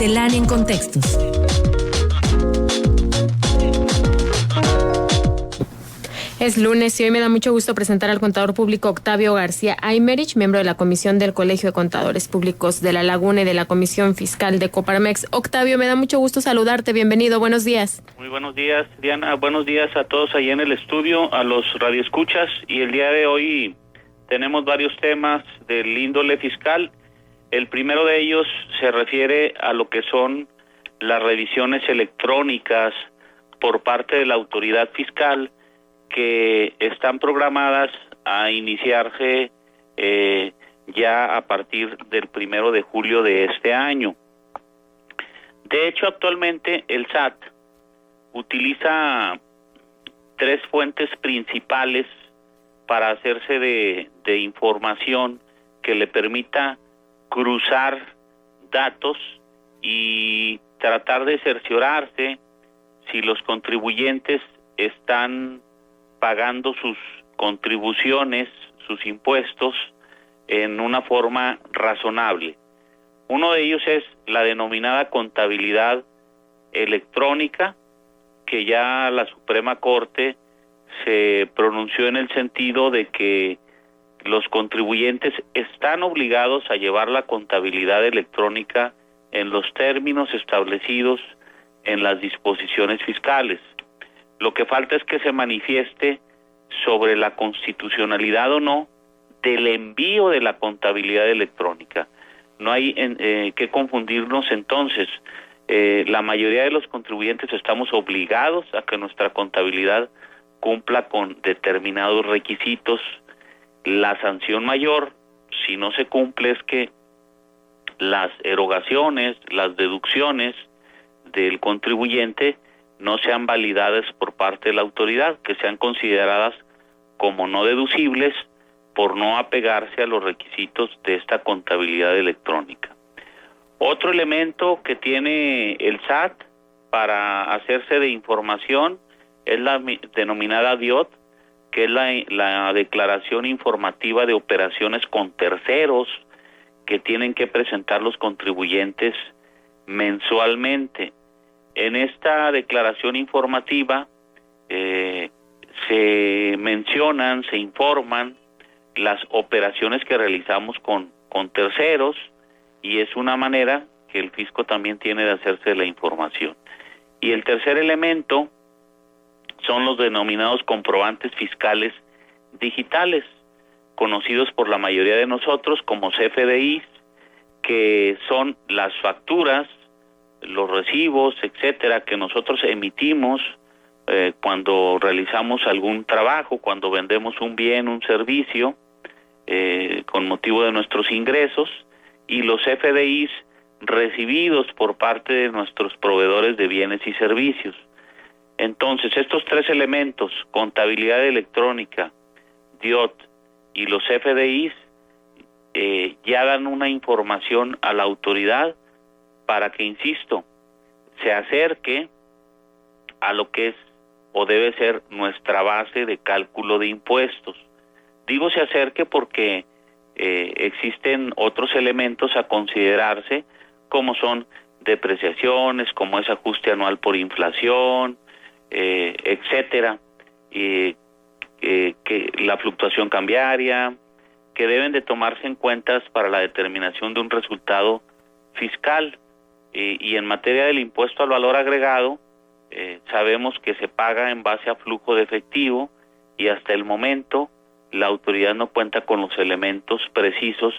Miscelánea en Contextos. Es lunes y hoy me da mucho gusto presentar al contador público Octavio García Aymerich, miembro de la Comisión del Colegio de Contadores Públicos de La Laguna y de la Comisión Fiscal de Coparmex. Octavio, me da mucho gusto saludarte. Bienvenido. Buenos días. Muy buenos días, Diana. Buenos días a todos ahí en el estudio, a los radioescuchas. Y el día de hoy tenemos varios temas del índole fiscal. El primero de ellos se refiere a lo que son las revisiones electrónicas por parte de la autoridad fiscal, que están programadas a iniciarse ya a partir del 1 de julio de este año. De hecho, actualmente el SAT utiliza 3 fuentes principales para hacerse de información que le permita cruzar datos y tratar de cerciorarse si los contribuyentes están pagando sus contribuciones, sus impuestos, en una forma razonable. Uno de ellos es la denominada contabilidad electrónica, que ya la Suprema Corte se pronunció en el sentido de que los contribuyentes están obligados a llevar la contabilidad electrónica en los términos establecidos en las disposiciones fiscales. Lo que falta es que se manifieste sobre la constitucionalidad o no del envío de la contabilidad electrónica. No hay que confundirnos entonces. La mayoría de los contribuyentes estamos obligados a que nuestra contabilidad cumpla con determinados requisitos. La sanción mayor, si no se cumple, es que las erogaciones, las deducciones del contribuyente no sean validadas por parte de la autoridad, que sean consideradas como no deducibles por no apegarse a los requisitos de esta contabilidad electrónica. Otro elemento que tiene el SAT para hacerse de información es la denominada DIOT, que es la declaración informativa de operaciones con terceros que tienen que presentar los contribuyentes mensualmente. En esta declaración informativa se mencionan, se informan las operaciones que realizamos con terceros, y es una manera que el fisco también tiene de hacerse de la información. Y el tercer elemento son los denominados comprobantes fiscales digitales, conocidos por la mayoría de nosotros como CFDIs, que son las facturas, los recibos, etcétera, que nosotros emitimos cuando realizamos algún trabajo, cuando vendemos un bien, un servicio, con motivo de nuestros ingresos, y los FDIs recibidos por parte de nuestros proveedores de bienes y servicios. Entonces, estos 3 elementos, contabilidad electrónica, DIOT y los FDIs, ya dan una información a la autoridad para que, insisto, se acerque a lo que es o debe ser nuestra base de cálculo de impuestos. Digo se acerque porque existen otros elementos a considerarse, como son depreciaciones, como es ajuste anual por inflación, etcétera, que la fluctuación cambiaria, que deben de tomarse en cuenta para la determinación de un resultado fiscal. Y en materia del impuesto al valor agregado, sabemos que se paga en base a flujo de efectivo, y hasta el momento la autoridad no cuenta con los elementos precisos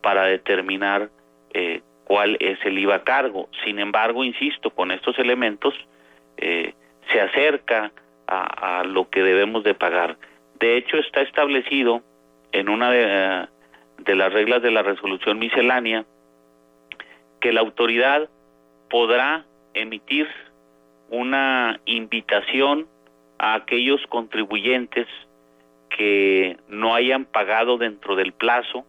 para determinar cuál es el IVA a cargo. Sin embargo, insisto, con estos elementos se acerca a lo que debemos de pagar. De hecho, está establecido en una de las reglas de la resolución miscelánea que la autoridad podrá emitir una invitación a aquellos contribuyentes que no hayan pagado dentro del plazo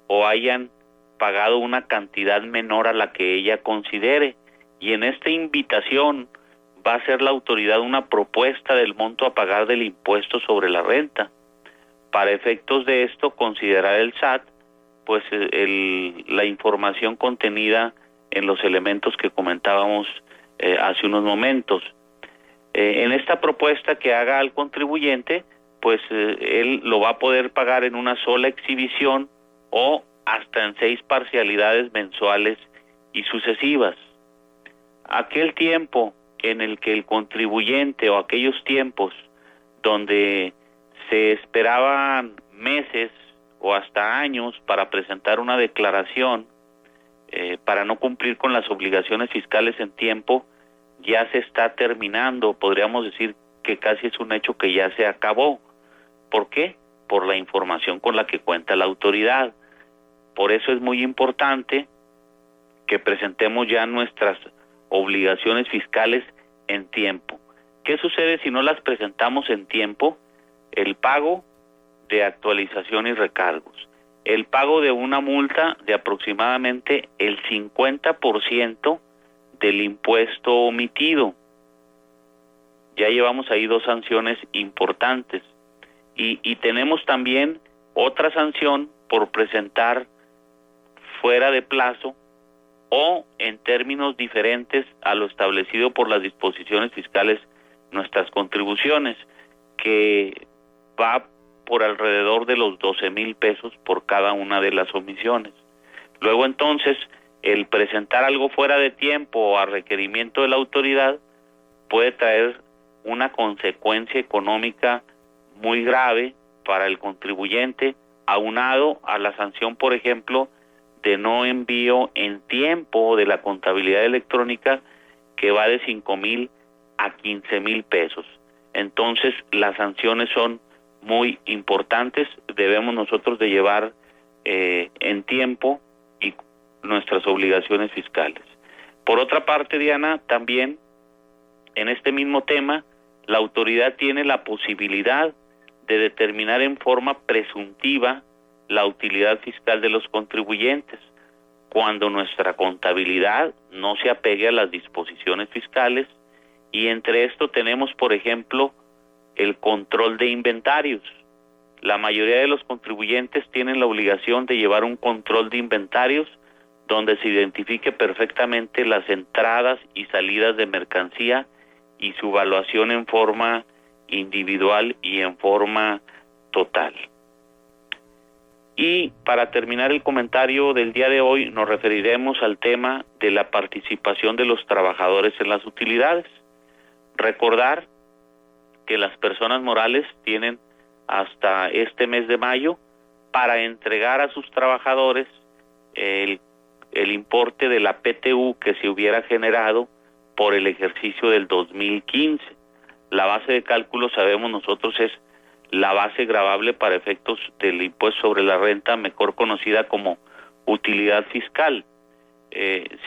o hayan pagado una cantidad menor a la que ella considere, y en esta invitación va a hacer la autoridad una propuesta del monto a pagar del impuesto sobre la renta. Para efectos de esto, considerar el SAT pues la información contenida en los elementos que comentábamos hace unos momentos. En esta propuesta que haga al contribuyente, pues él lo va a poder pagar en una sola exhibición o hasta en 6 parcialidades mensuales y sucesivas. Aquel tiempo en el que el contribuyente, o aquellos tiempos donde se esperaban meses o hasta años para presentar una declaración, para no cumplir con las obligaciones fiscales en tiempo, ya se está terminando. Podríamos decir que casi es un hecho que ya se acabó. ¿Por qué? Por la información con la que cuenta la autoridad. Por eso es muy importante que presentemos ya nuestras obligaciones fiscales en tiempo. ¿Qué sucede si no las presentamos en tiempo? El pago de actualización y recargos, el pago de una multa de aproximadamente el 50% del impuesto omitido. Ya llevamos ahí 2 sanciones importantes. Y tenemos también otra sanción por presentar fuera de plazo o en términos diferentes a lo establecido por las disposiciones fiscales nuestras contribuciones, que va por alrededor de los 12,000 pesos por cada una de las omisiones. Luego entonces, el presentar algo fuera de tiempo o a requerimiento de la autoridad puede traer una consecuencia económica muy grave para el contribuyente, aunado a la sanción, por ejemplo, de no envío en tiempo de la contabilidad electrónica, que va de 5,000 a 15,000 pesos. Entonces, las sanciones son muy importantes. Debemos nosotros de llevar en tiempo y nuestras obligaciones fiscales. Por otra parte, Diana, también en este mismo tema, la autoridad tiene la posibilidad de determinar en forma presuntiva la utilidad fiscal de los contribuyentes, cuando nuestra contabilidad no se apegue a las disposiciones fiscales, y entre esto tenemos, por ejemplo, el control de inventarios. La mayoría de los contribuyentes tienen la obligación de llevar un control de inventarios donde se identifique perfectamente las entradas y salidas de mercancía y su evaluación en forma individual y en forma total. Y para terminar el comentario del día de hoy, nos referiremos al tema de la participación de los trabajadores en las utilidades. Recordar que las personas morales tienen hasta este mes de mayo para entregar a sus trabajadores el importe de la PTU que se hubiera generado por el ejercicio del 2015. La base de cálculo, sabemos nosotros, es la base gravable para efectos del impuesto sobre la renta, mejor conocida como utilidad fiscal.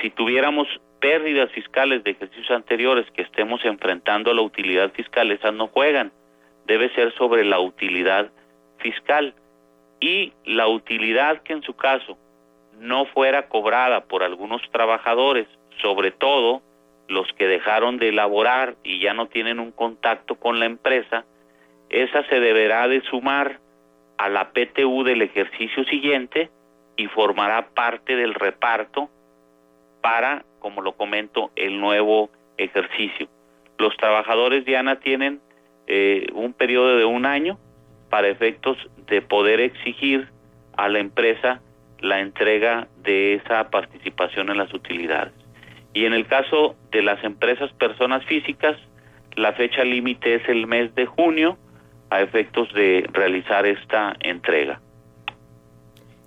Si tuviéramos pérdidas fiscales de ejercicios anteriores que estemos enfrentando a la utilidad fiscal, esas no juegan. Debe ser sobre la utilidad fiscal. Y la utilidad que en su caso no fuera cobrada por algunos trabajadores, sobre todo los que dejaron de elaborar y ya no tienen un contacto con la empresa, esa se deberá de sumar a la PTU del ejercicio siguiente y formará parte del reparto para, como lo comento, el nuevo ejercicio. Los trabajadores, Diana, tienen un periodo de 1 año para efectos de poder exigir a la empresa la entrega de esa participación en las utilidades. Y en el caso de las empresas personas físicas, la fecha límite es el mes de junio a efectos de realizar esta entrega.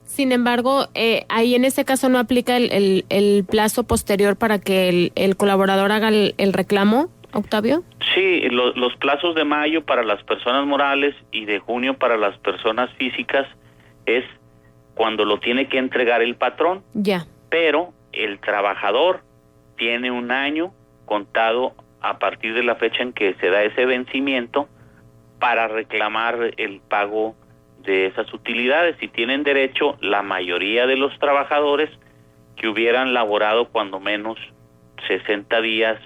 Sin embargo, ahí en este caso no aplica el plazo posterior para que el colaborador haga el reclamo, Octavio. Sí, los plazos de mayo para las personas morales y de junio para las personas físicas es cuando lo tiene que entregar el patrón. Ya. Pero el trabajador tiene 1 año contado a partir de la fecha en que se da ese vencimiento para reclamar el pago de esas utilidades, y tienen derecho la mayoría de los trabajadores que hubieran laborado cuando menos 60 días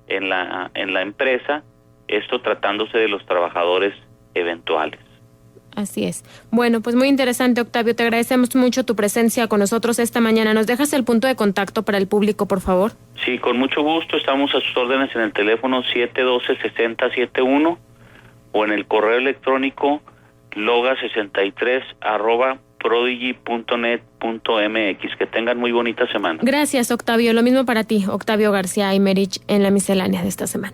en la empresa, esto tratándose de los trabajadores eventuales. Así es. Bueno, pues muy interesante, Octavio. Te agradecemos mucho tu presencia con nosotros esta mañana. ¿Nos dejas el punto de contacto para el público, por favor? Sí, con mucho gusto. Estamos a sus órdenes en el teléfono 712-6071 o en el correo electrónico loga63@prodigy.net.mx. Que tengan muy bonita semana. Gracias, Octavio. Lo mismo para ti, Octavio García Aymerich, en la miscelánea de esta semana.